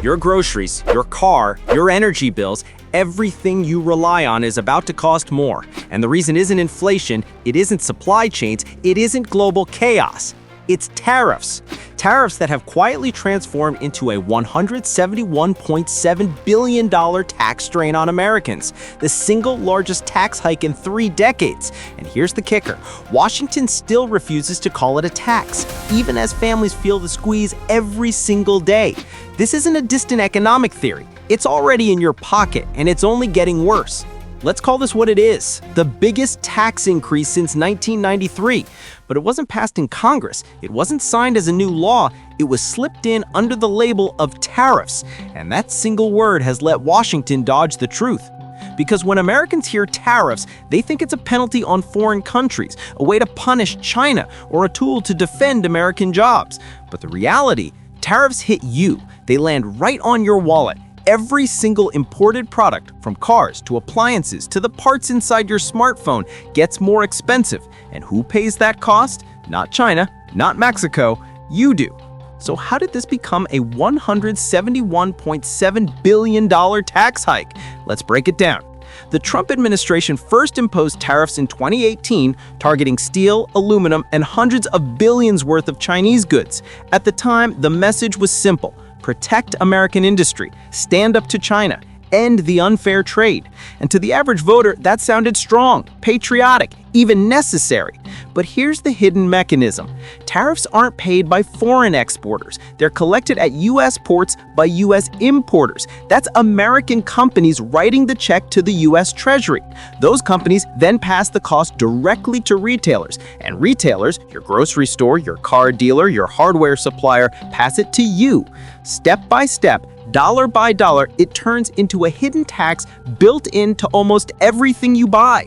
Your groceries, your car, your energy bills, everything you rely on is about to cost more. And the reason isn't inflation, it isn't supply chains, it isn't global chaos. It's tariffs. Tariffs that have quietly transformed into a $171.7 billion tax strain on Americans, the single largest tax hike in 3 decades. And here's the kicker: Washington still refuses to call it a tax, even as families feel the squeeze every single day. This isn't a distant economic theory. It's already in your pocket, and it's only getting worse. Let's call this what it is: the biggest tax increase since 1993. But it wasn't passed in Congress. It wasn't signed as a new law. It was slipped in under the label of tariffs. And that single word has let Washington dodge the truth. Because when Americans hear tariffs, they think it's a penalty on foreign countries, a way to punish China, or a tool to defend American jobs. But the reality, tariffs hit you. They land right on your wallet. Every single imported product, from cars to appliances to the parts inside your smartphone, gets more expensive. And who pays that cost? Not China, not Mexico, you do. So how did this become a $171.7 billion tax hike? Let's break it down. The Trump administration first imposed tariffs in 2018, targeting steel, aluminum, and hundreds of billions worth of Chinese goods. At the time, the message was simple: protect American industry, stand up to China, end the unfair trade. And to the average voter, that sounded strong, patriotic, even necessary. But here's the hidden mechanism. Tariffs aren't paid by foreign exporters. They're collected at U.S. ports by U.S. importers. That's American companies writing the check to the U.S. Treasury. Those companies then pass the cost directly to retailers. And retailers, your grocery store, your car dealer, your hardware supplier, pass it to you. Step by step, dollar by dollar, it turns into a hidden tax built into almost everything you buy.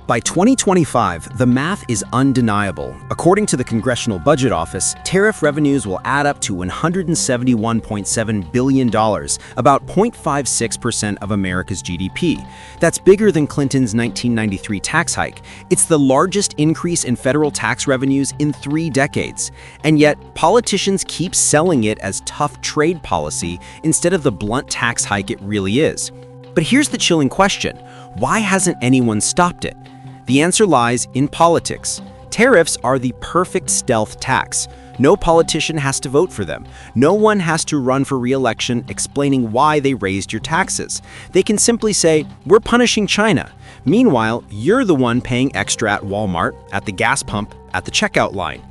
By 2025, the math is undeniable. According to the Congressional Budget Office, tariff revenues will add up to $171.7 billion, about 0.56% of America's GDP. That's bigger than Clinton's 1993 tax hike. It's the largest increase in federal tax revenues in 3 decades. And yet, politicians keep selling it as tough trade policy instead of the blunt tax hike it really is. But here's the chilling question: why hasn't anyone stopped it? The answer lies in politics. Tariffs are the perfect stealth tax. No politician has to vote for them. No one has to run for re-election explaining why they raised your taxes. They can simply say, "We're punishing China." Meanwhile, you're the one paying extra at Walmart, at the gas pump, at the checkout line.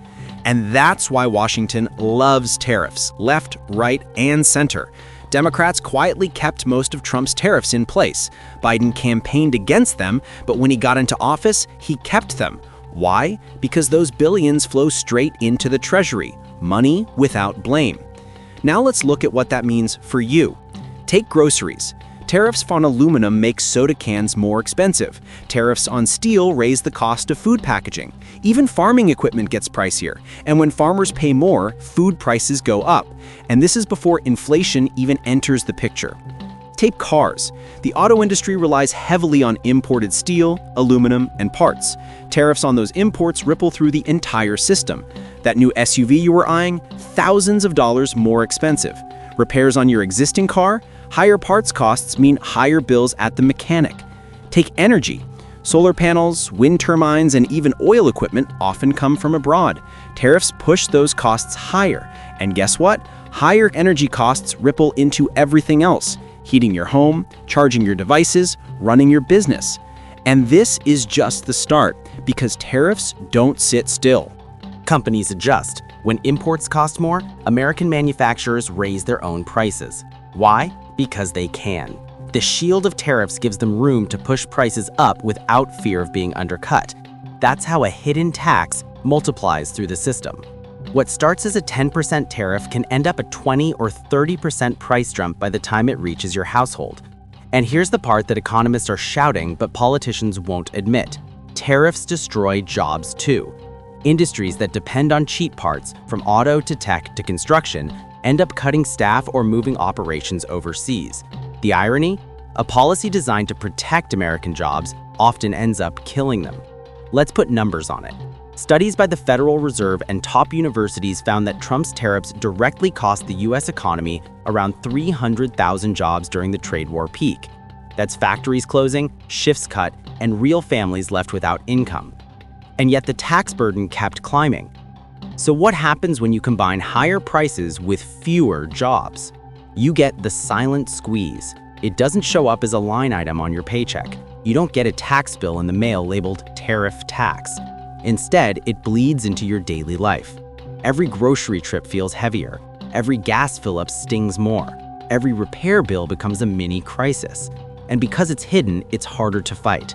And that's why Washington loves tariffs, left, right, and center. Democrats quietly kept most of Trump's tariffs in place. Biden campaigned against them, but when he got into office, he kept them. Why? Because those billions flow straight into the Treasury, money without blame. Now let's look at what that means for you. Take groceries. Tariffs on aluminum make soda cans more expensive. Tariffs on steel raise the cost of food packaging. Even farming equipment gets pricier. And when farmers pay more, food prices go up. And this is before inflation even enters the picture. Take cars. The auto industry relies heavily on imported steel, aluminum, and parts. Tariffs on those imports ripple through the entire system. That new SUV you were eyeing, thousands of dollars more expensive. Repairs on your existing car, higher parts costs mean higher bills at the mechanic. Take energy. Solar panels, wind turbines, and even oil equipment often come from abroad. Tariffs push those costs higher. And guess what? Higher energy costs ripple into everything else: heating your home, charging your devices, running your business. And this is just the start, because tariffs don't sit still. Companies adjust. When imports cost more, American manufacturers raise their own prices. Why? Because they can. The shield of tariffs gives them room to push prices up without fear of being undercut. That's how a hidden tax multiplies through the system. What starts as a 10% tariff can end up a 20 or 30% price jump by the time it reaches your household. And here's the part that economists are shouting but politicians won't admit: tariffs destroy jobs too. Industries that depend on cheap parts, from auto to tech to construction, end up cutting staff or moving operations overseas. The irony? A policy designed to protect American jobs often ends up killing them. Let's put numbers on it. Studies by the Federal Reserve and top universities found that Trump's tariffs directly cost the U.S. economy around 300,000 jobs during the trade war peak. That's factories closing, shifts cut, and real families left without income. And yet the tax burden kept climbing. So what happens when you combine higher prices with fewer jobs? You get the silent squeeze. It doesn't show up as a line item on your paycheck. You don't get a tax bill in the mail labeled tariff tax. Instead, it bleeds into your daily life. Every grocery trip feels heavier. Every gas fill-up stings more. Every repair bill becomes a mini crisis. And because it's hidden, it's harder to fight.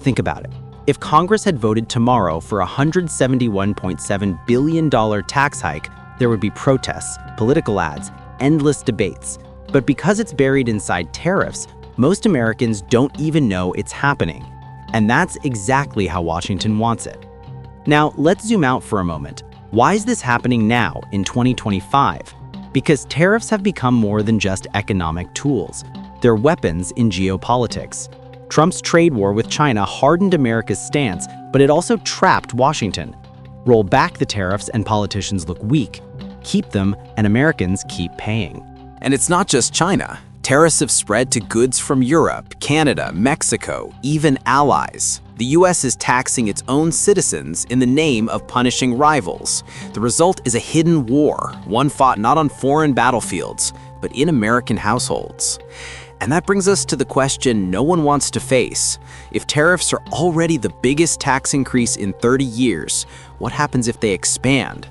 Think about it. If Congress had voted tomorrow for a $171.7 billion tax hike, there would be protests, political ads, endless debates. But because it's buried inside tariffs, most Americans don't even know it's happening. And that's exactly how Washington wants it. Now, let's zoom out for a moment. Why is this happening now, in 2025? Because tariffs have become more than just economic tools. They're weapons in geopolitics. Trump's trade war with China hardened America's stance, but it also trapped Washington. Roll back the tariffs and politicians look weak. Keep them and Americans keep paying. And it's not just China. Tariffs have spread to goods from Europe, Canada, Mexico, even allies. The US is taxing its own citizens in the name of punishing rivals. The result is a hidden war, one fought not on foreign battlefields, but in American households. And that brings us to the question no one wants to face. If tariffs are already the biggest tax increase in 30 years, what happens if they expand?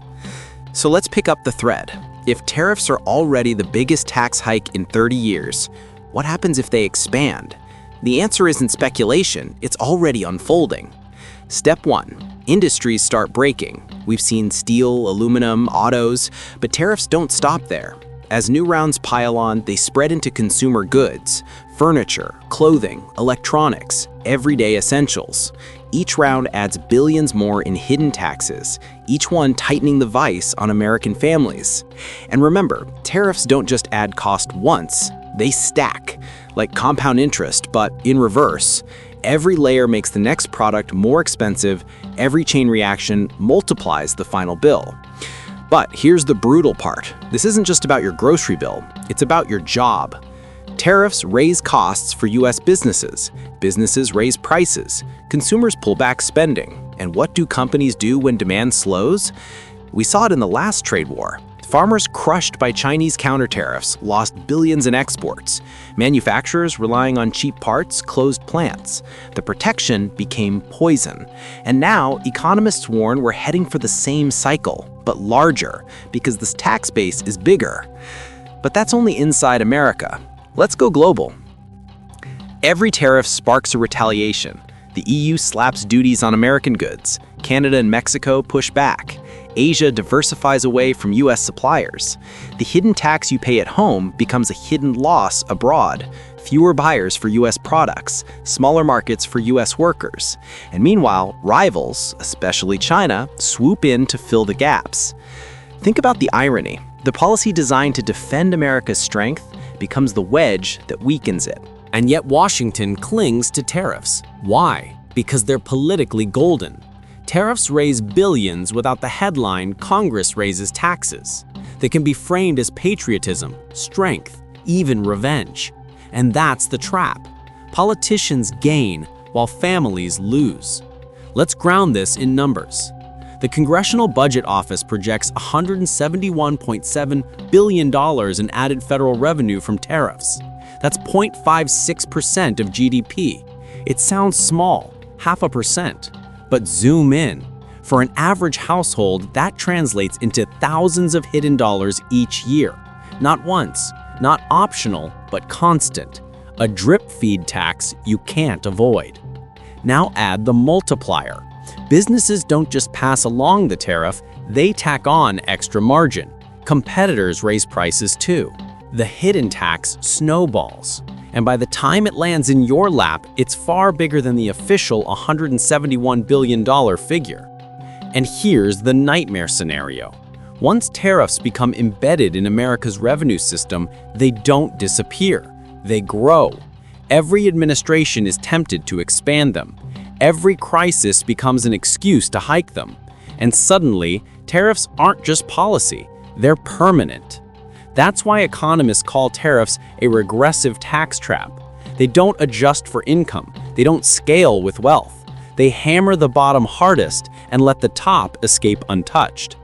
So let's pick up the thread. If tariffs are already the biggest tax hike in 30 years, what happens if they expand? The answer isn't speculation, it's already unfolding. Step 1. Industries start breaking. We've seen steel, aluminum, autos, but tariffs don't stop there. As new rounds pile on, they spread into consumer goods, furniture, clothing, electronics, everyday essentials. Each round adds billions more in hidden taxes, each one tightening the vice on American families. And remember, tariffs don't just add cost once, they stack, like compound interest, but in reverse. Every layer makes the next product more expensive, every chain reaction multiplies the final bill. But here's the brutal part. This isn't just about your grocery bill, it's about your job. Tariffs raise costs for US businesses. Businesses raise prices. Consumers pull back spending. And what do companies do when demand slows? We saw it in the last trade war. Farmers crushed by Chinese counter tariffs lost billions in exports. Manufacturers relying on cheap parts closed plants. The protection became poison. And now economists warn we're heading for the same cycle, but larger, because this tax base is bigger. But that's only inside America. Let's go global. Every tariff sparks a retaliation. The EU slaps duties on American goods. Canada and Mexico push back. Asia diversifies away from US suppliers. The hidden tax you pay at home becomes a hidden loss abroad. Fewer buyers for US products, smaller markets for US workers. And meanwhile, rivals, especially China, swoop in to fill the gaps. Think about the irony. The policy designed to defend America's strength becomes the wedge that weakens it. And yet Washington clings to tariffs. Why? Because they're politically golden. Tariffs raise billions without the headline, Congress raises taxes. They can be framed as patriotism, strength, even revenge. And that's the trap. Politicians gain while families lose. Let's ground this in numbers. The Congressional Budget Office projects $171.7 billion in added federal revenue from tariffs. That's 0.56% of GDP. It sounds small, 0.5%. But zoom in. For an average household, that translates into thousands of hidden dollars each year. Not once, not optional, but constant. A drip feed tax you can't avoid. Now add the multiplier. Businesses don't just pass along the tariff, they tack on extra margin. Competitors raise prices too. The hidden tax snowballs. And by the time it lands in your lap, it's far bigger than the official $171 billion figure. And here's the nightmare scenario. Once tariffs become embedded in America's revenue system, they don't disappear. They grow. Every administration is tempted to expand them. Every crisis becomes an excuse to hike them. And suddenly, tariffs aren't just policy, they're permanent. That's why economists call tariffs a regressive tax trap. They don't adjust for income, they don't scale with wealth. They hammer the bottom hardest and let the top escape untouched.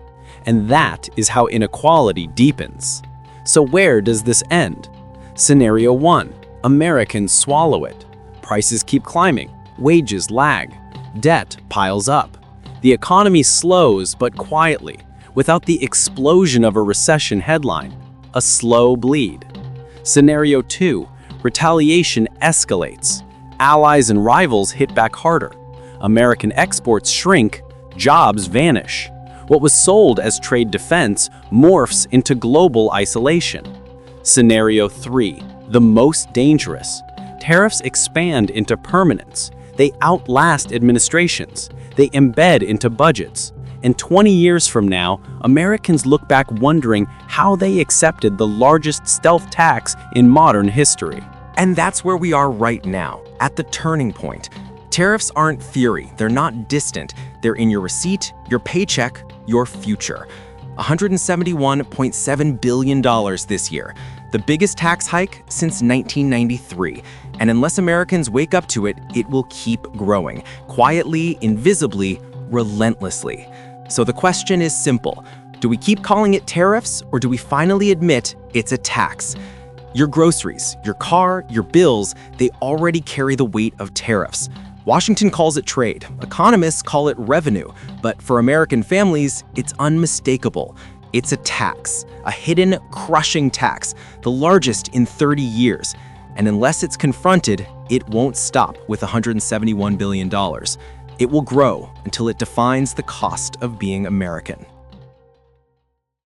And that is how inequality deepens. So where does this end? Scenario 1. Americans swallow it. Prices keep climbing, wages lag, debt piles up. The economy slows but quietly, without the explosion of a recession headline. A slow bleed. Scenario 2. Retaliation escalates. Allies and rivals hit back harder. American exports shrink, jobs vanish. What was sold as trade defense morphs into global isolation. Scenario 3. The most dangerous. Tariffs expand into permanence. They outlast administrations. They embed into budgets. And 20 years from now, Americans look back wondering how they accepted the largest stealth tax in modern history. And that's where we are right now, at the turning point. Tariffs aren't theory, they're not distant. They're in your receipt, your paycheck, your future. $171.7 billion this year, the biggest tax hike since 1993. And unless Americans wake up to it, it will keep growing, quietly, invisibly, relentlessly. So the question is simple. Do we keep calling it tariffs, or do we finally admit it's a tax? Your groceries, your car, your bills, they already carry the weight of tariffs. Washington calls it trade, economists call it revenue, but for American families, it's unmistakable. It's a tax, a hidden, crushing tax, the largest in 30 years. And unless it's confronted, it won't stop with $171 billion. It will grow until it defines the cost of being American.